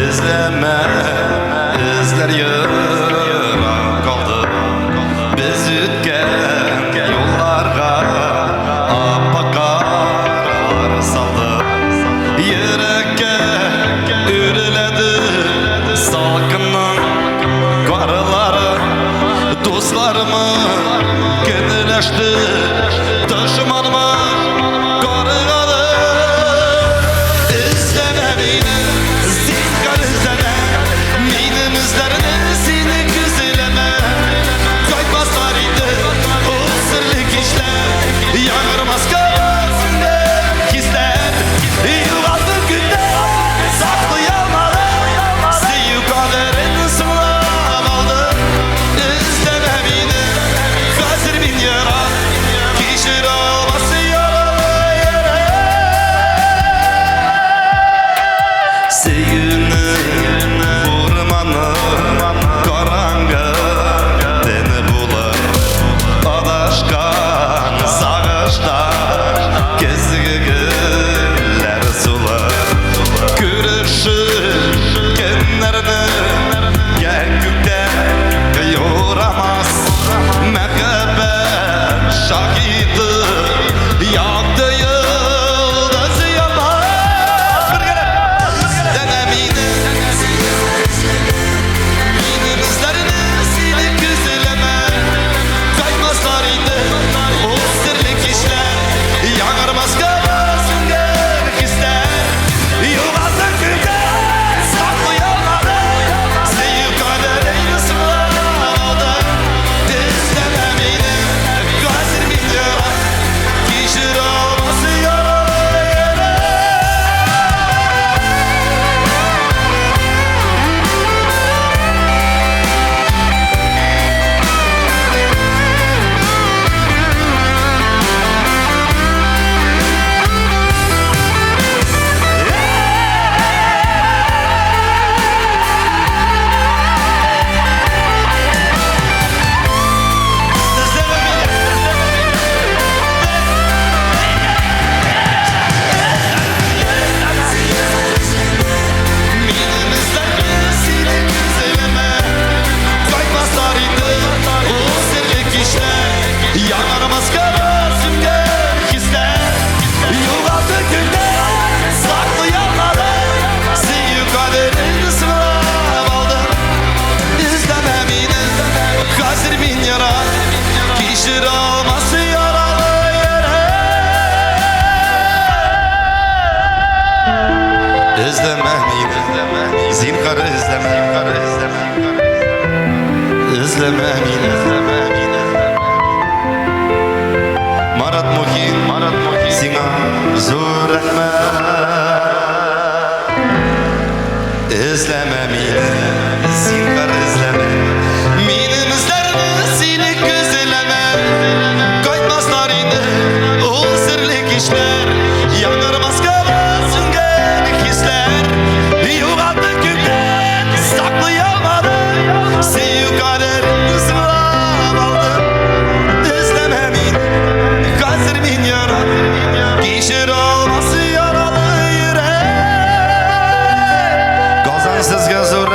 izleme, izler yıran kaldı. Biz ütken yollarga apakar saldı. Yürekke ürüledi salkının karıları. Dostlarımı gönülleşti taşımanıma karıgalı. İzleme beni, zinkar izleme, benim izlerini seni güzelleme. Kaytmazlar idi o sırlık işler, yanırmaz kafasında hisler. Yılgazlı günde saklayamadı, sevgi kaderini sınıf aldı. İzleme beni, hazır bin yara, kişir olması yaralı yere. Sevgini vurmanı karanga deni bular. Adaşkan sağışta gezgiler sular. Görüşür kenlerini gökte yoramaz. Mehabbet şahidi yaktı yıldız yanmaz. Denemini benim izlerini seni güzelleme. Kaymazlar indi o sırlık işler, yanarmaz kafasında hisler. Yılmazın günde saklayamadı, sevgi kaderini sınıf aldı. İzleme beni, hazır bin yara, kişir olması yaralı yere. Benim izlerini seni güzelleme. Kaymazlar indi o sırlık işler, yanarmaz kafasında hisler. Yılgazlı günde saklayamadı, sevgi kaderini sınıf aldı. İzleme beni, hazır bin yara, kişir olması yaralı yere. İzleme beni, zinkar izleme, izleme beni, Marat Muhin, sina zor rahmet. İzleme beni, zinkar izleme, benim izlerini seni güzelleme. Kaytmazlar indi o sırlık işler, yanarmaz kafasında hisler. Yuvarlak günden saklayamadı, sevgi kaderini sınıf aldı. İzleme beni, hazır bin yara, kişir olması yaralı yürek. Kazansızga zor